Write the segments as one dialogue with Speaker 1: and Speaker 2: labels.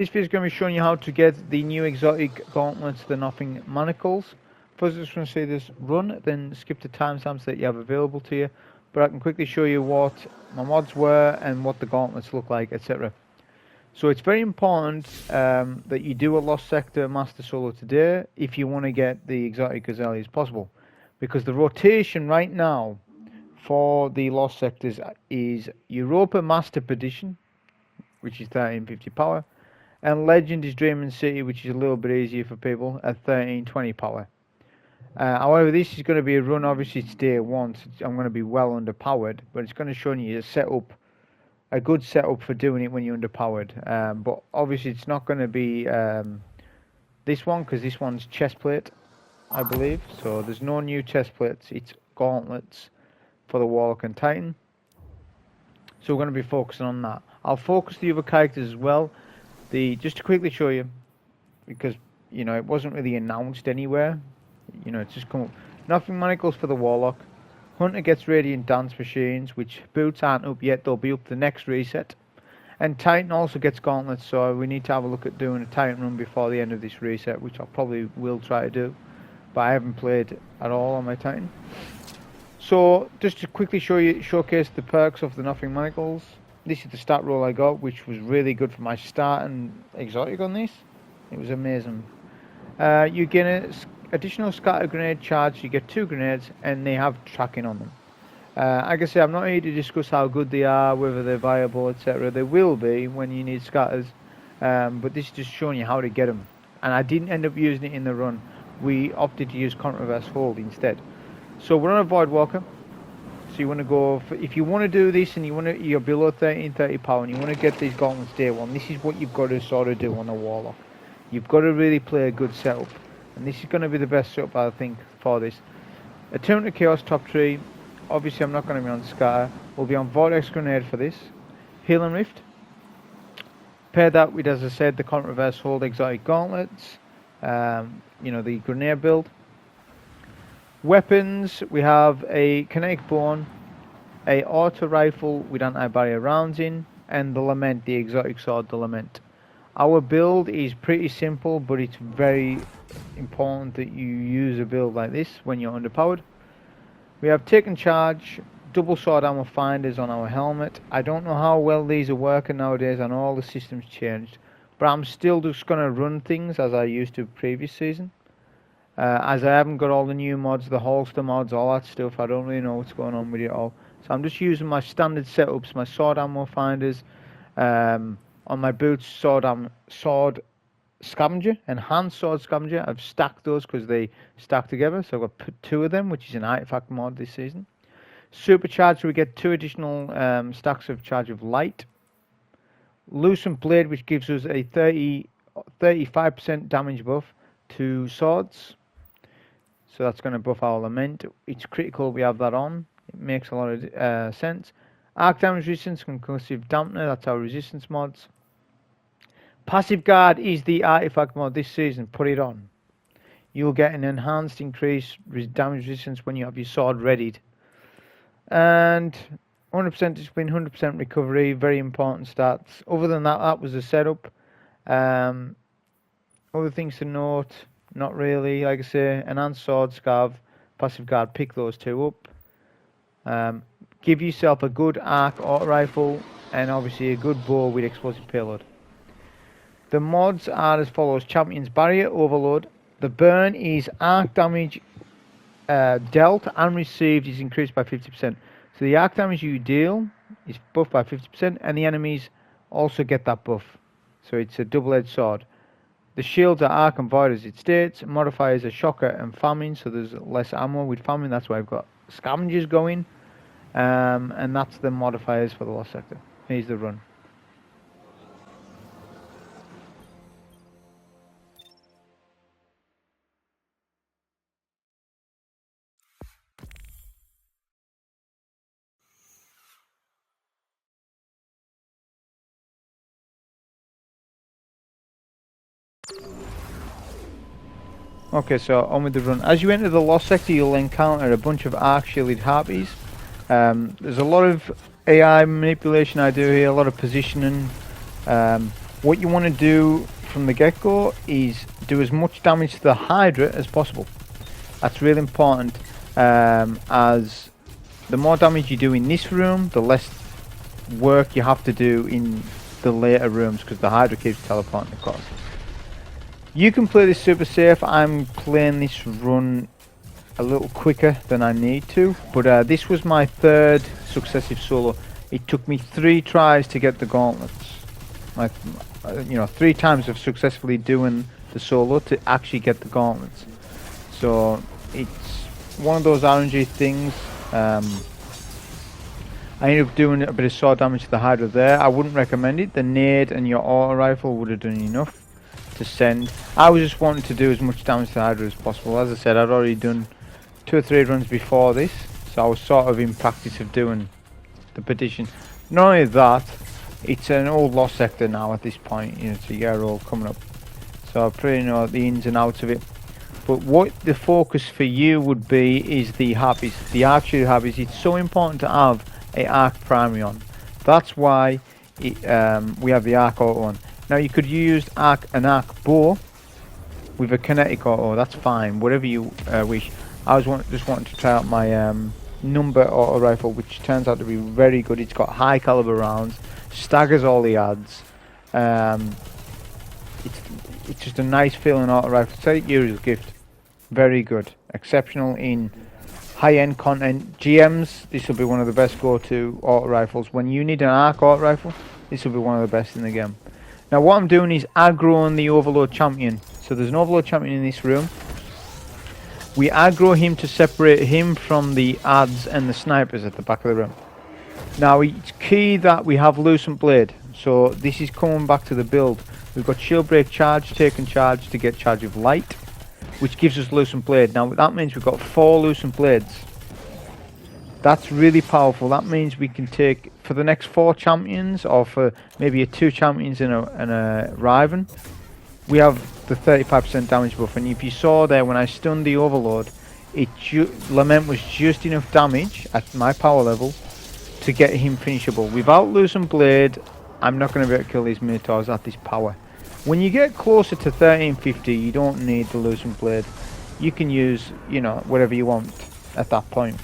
Speaker 1: This video is going to be showing you how to get the new exotic gauntlets, the Nothing Manacles. First, I'm just going to say this run, then skip the timestamps that you have available to you. But I can quickly show you what my mods were and what the gauntlets look like, etc. So it's very important that you do a Lost Sector Master Solo today if you want to get the exotic as early as possible. Because the rotation right now for the Lost Sectors is Europa Master Perdition, which is 1350 power. And Legend is Dreaming City, which is a little bit easier for people at 1320 power. However, this is going to be a run. Obviously, it's day one, so I'm going to be well underpowered, but it's going to show you a good setup for doing it when you're underpowered. But obviously, it's not going to be this one because this one's chest plate, I believe. So there's no new chest plates. It's gauntlets for the Warlock and Titan. So we're going to be focusing on that. I'll focus the other characters as well. Just to quickly show you, because it wasn't really announced anywhere. It's just come up. Nothing Manacles for the Warlock. Hunter gets Radiant Dance Machines, which boots aren't up yet. They'll be up the next reset. And Titan also gets Gauntlets, so we need to have a look at doing a Titan run before the end of this reset, which I probably will try to do. But I haven't played at all on my Titan. So just to quickly showcase the perks of the Nothing Manacles. This is the stat roll I got, which was really good for my start and exotic on this. It was amazing. You get an additional scatter grenade charge. You get 2 grenades, and they have tracking on them. Like I say, I'm not here to discuss how good they are, whether they're viable, etc. They will be when you need scatters. But this is just showing you how to get them. And I didn't end up using it in the run. We opted to use Contraverse Hold instead. So we're on a Voidwalker. So you want to go for, if you want to do this and you're below 1330 power and you want to get these gauntlets day one, this is what you've got to sort of do on a Warlock. You've got to really play a good setup, and this is going to be the best setup I think for this. Attuned to Chaos top 3. Obviously I'm not going to be on Scatter. We'll be on Vortex Grenade for this. Heal and Rift. Pair that with, as I said, the Contraverse Hold exotic gauntlets. The grenade build. Weapons, we have a kinetic bone, a auto rifle with anti-barrier rounds in, and the Lament, the exotic sword, the Lament. Our build is pretty simple, but it's very important that you use a build like this when you're underpowered. We have Taken Charge, double sword ammo finders on our helmet. I don't know how well these are working nowadays. I know all the systems changed, but I'm still just going to run things as I used to previous season. As I haven't got all the new mods, the holster mods, all that stuff, I don't really know what's going on with it all. So I'm just using my standard setups, my sword ammo finders, on my boots, sword scavenger, enhanced sword scavenger. I've stacked those because they stack together, so I've got 2 of them, which is an artifact mod this season. Supercharged, we get 2 additional stacks of Charge of Light. Lucent Blade, which gives us a 35% damage buff to swords. So that's going to buff our Lament. It's critical we have that on. It makes a lot of sense. Arc damage resistance, Concussive Dampener, that's our resistance mods. Passive Guard is the artifact mod this season. Put it on. You'll get an enhanced increased damage resistance when you have your sword readied. And 100% discipline, 100% recovery, very important stats. Other than that, that was the setup. Other things to note, not really. Like I say, enhanced sword, scav, passive guard, pick those 2 up. Give yourself a good arc auto rifle and obviously a good bow with explosive payload. The mods are as follows: Champion's Barrier, Overload. The burn is arc damage dealt and received is increased by 50%. So the arc damage you deal is buffed by 50%, and the enemies also get that buff. So it's a double-edged sword. The shields are arc and void as it states. Modifiers are shocker and famine, so there's less ammo with famine. That's why I've got scavengers going. And that's the modifiers for the Lost Sector. Here's the run. Okay, so on with the run. As you enter the Lost Sector, you'll encounter a bunch of arc-shielded harpies. There's a lot of AI manipulation I do here, a lot of positioning. What you want to do from the get-go is do as much damage to the Hydra as possible. That's really important, as the more damage you do in this room, the less work you have to do in the later rooms, because the Hydra keeps teleporting across. You can play this super safe. I'm playing this run a little quicker than I need to, but this was my third successive solo. It took me 3 tries to get the gauntlets. You know, 3 times of successfully doing the solo to actually get the gauntlets. So it's one of those RNG things. I ended up doing a bit of sword damage to the Hydra there. I wouldn't recommend it. The nade and your auto rifle would have done enough to send. I was just wanting to do as much damage to the Hydra as possible. As I said, I'd already done 2 or 3 runs before this, so I was sort of in practice of doing the Perdition. Not only that, it's an old lost sector now at this point, you know, it's a year old coming up, so I pretty know the ins and outs of it. But what the focus for you would be is the habits, the archery habits. It's so important to have a arc primary on. That's why we have the arc auto on. Now you could use an arc bow with a kinetic auto, that's fine, whatever you wish. I was just wanting to try out my number auto rifle, which turns out to be very good. It's got high caliber rounds, staggers all the adds. It's just a nice feeling auto rifle. Take Yuri's gift. Very good. Exceptional in high-end content. GMs, this will be one of the best go-to auto rifles. When you need an arc auto rifle, this will be one of the best in the game. Now what I'm doing is aggroing the Overlord champion. So there's an Overlord champion in this room. We aggro him to separate him from the adds and the snipers at the back of the room. Now it's key that we have Lucent Blade. So this is coming back to the build. We've got Shield Break Charge, Taken Charge to get Charge of Light, which gives us Lucent Blade. Now that means we've got 4 Lucent Blades. That's really powerful. That means we can take, for the next 4 champions, or for maybe 2 champions and a Riven, we have the 35% damage buff. And if you saw there when I stunned the Overlord, Lament was just enough damage at my power level to get him finishable. Without Lucent Blade, I'm not going to be able to kill these Minotaurs at this power. When you get closer to 1350, you don't need the Lucent Blade. You can use, you know, whatever you want at that point.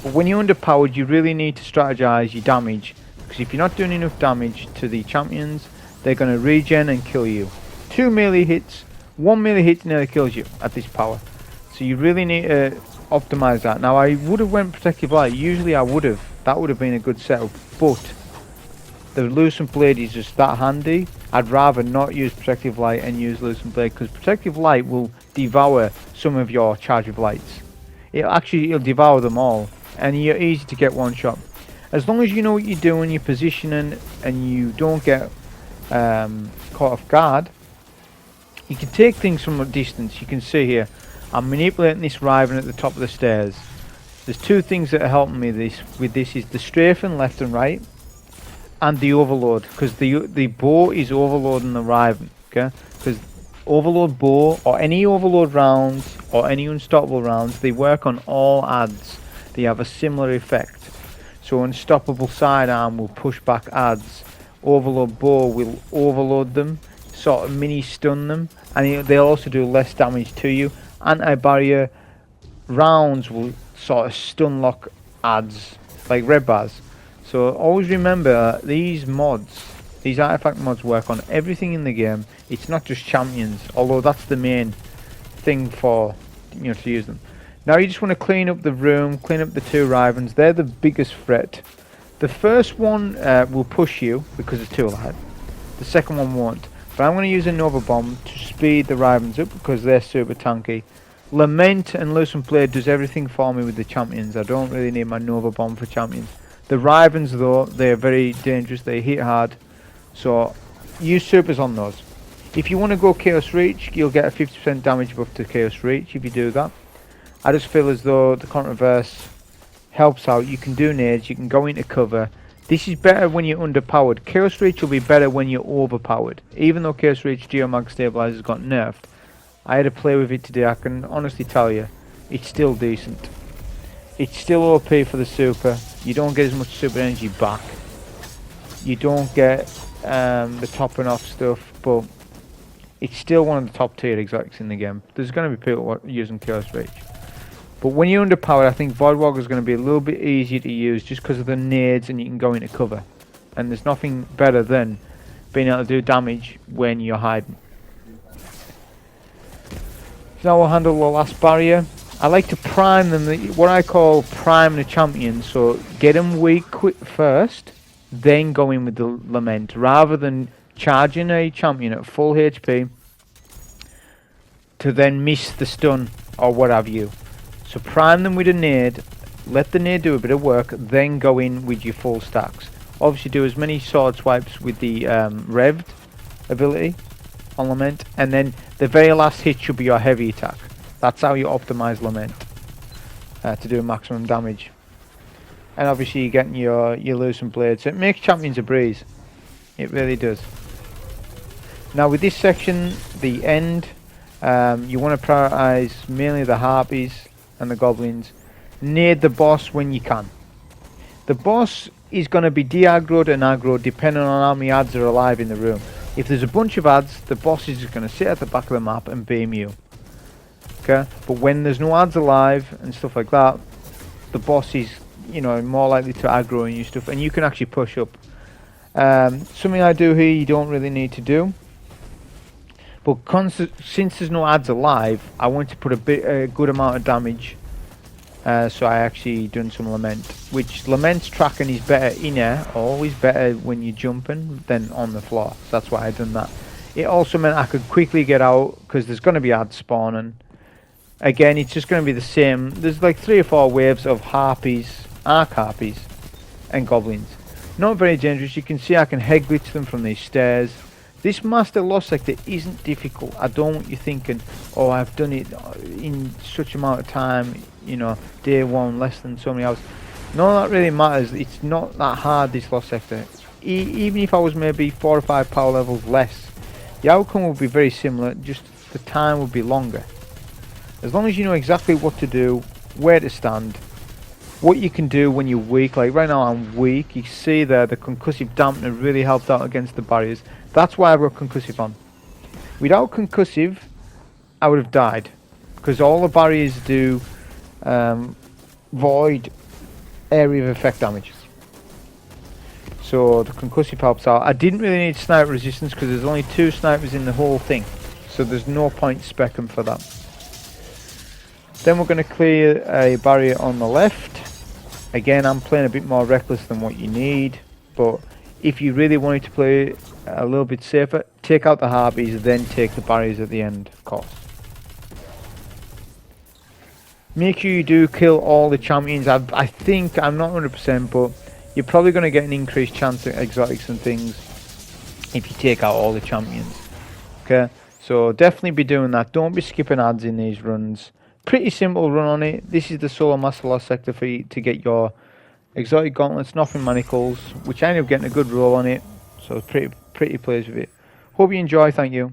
Speaker 1: But when you're underpowered, you really need to strategize your damage, because if you're not doing enough damage to the champions, they're going to regen and kill you. 2 melee hits, 1 melee hit nearly kills you at this power. So you really need to optimize that. Now I would have went Protective Light. Usually I would have. That would have been a good setup. But the Lucent Blade is just that handy. I'd rather not use Protective Light and use Lucent Blade, because Protective Light will devour some of your Charge of Lights. It'll devour them all, and you're easy to get one shot. As long as you know what you're doing, you're positioning, and you don't get caught off guard, you can take things from a distance. You can see here, I'm manipulating this Riven at the top of the stairs. There's 2 things that are helping me with this is the strafing left and right, and the Overload, because the bow is overloading the Riven, okay? Because Overload bow, or any Overload rounds, or any unstoppable rounds, they work on all adds. They have a similar effect. So Unstoppable Sidearm will push back adds. Overload bow will overload them, sort of mini stun them, and they'll also do less damage to you. Anti-barrier rounds will sort of stun lock adds, like red bars. So always remember, these mods, these artifact mods work on everything in the game. It's not just champions, although that's the main thing for, you know, to use them. Now you just want to clean up the room, clean up the 2 Rivens. They're the biggest threat. The first one will push you because it's too alive. The second one won't. But I'm going to use a Nova Bomb to speed the Rivens up because they're super tanky. Lament and Lucent Blade does everything for me with the champions. I don't really need my Nova Bomb for champions. The Rivens though, they're very dangerous. They hit hard. So use supers on those. If you want to go Chaos Reach, you'll get a 50% damage buff to Chaos Reach if you do that. I just feel as though the Contraverse helps out. You can do nades, you can go into cover. This is better when you're underpowered. Chaos Reach will be better when you're overpowered. Even though Chaos Reach Geomag Stabilizers got nerfed, I had to play with it today. I can honestly tell you, it's still decent. It's still OP for the super. You don't get as much super energy back. You don't get the topping off stuff, but it's still one of the top tier exotics in the game. There's going to be people using Chaos Rage. But when you're underpowered, I think Voidwalker is going to be a little bit easier to use just because of the nades and you can go into cover. And there's nothing better than being able to do damage when you're hiding. So now we'll handle the last barrier. I like to prime them, what I call prime the champion. So get them weak quick first, then go in with the Lament. Rather than charging a champion at full HP to then miss the stun or what have you. So prime them with a nade, let the nade do a bit of work, then go in with your full stacks. Obviously do as many sword swipes with the revved ability on Lament, and then the very last hit should be your heavy attack. That's how you optimize Lament to do maximum damage. And obviously you're getting your Lucent blades. So it makes champions a breeze. It really does. Now with this section, the end, you want to prioritize mainly the harpies and the goblins. Nade the boss when you can. The boss is going to be de-aggroed and aggroed depending on how many adds are alive in the room. If there's a bunch of adds, the boss is just going to sit at the back of the map and beam you. Okay, but when there's no adds alive and stuff like that, the boss is, you know, more likely to aggro and you stuff, and you can actually push up. Something I do here you don't really need to do, but since there's no adds alive, I want to put a good amount of damage. So I actually done some Lament, which Lament's tracking is better in air, always better when you're jumping than on the floor. So that's why I done that. It also meant I could quickly get out because there's going to be adds spawning. Again, it's just going to be the same. There's like 3 or 4 waves of harpies, arc harpies, and goblins. Not very dangerous. You can see I can head glitch them from these stairs. This master lost sector isn't difficult. I don't want you thinking, oh, I've done it in such amount of time, you know, day 1, less than so many hours. No, that really matters. It's not that hard, this lost sector. Even if I was maybe 4 or 5 power levels less, the outcome would be very similar, just the time would be longer. As long as you know exactly what to do, where to stand, what you can do when you're weak. Like right now I'm weak. You see there the Concussive Dampener really helped out against the barriers. That's why I wrote Concussive on. Without Concussive, I would have died. Because all the barriers do void area of effect damage. So the Concussive helps out. I didn't really need sniper resistance because there's only 2 snipers in the whole thing. So there's no point spec'ing for that. Then we're going to clear a barrier on the left. Again, I'm playing a bit more reckless than what you need, but if you really wanted to play a little bit safer, take out the harpies, then take the barriers at the end, of course. Make sure you do kill all the champions. I think, I'm not 100%, but you're probably going to get an increased chance at exotics and things if you take out all the champions. Okay, so definitely be doing that. Don't be skipping adds in these runs. Pretty simple run on it. This is the solo master lost sector for you to get your exotic gauntlets, nothing manacles, which I ended up getting a good roll on it. So pretty pleased with it. Hope you enjoy. Thank you.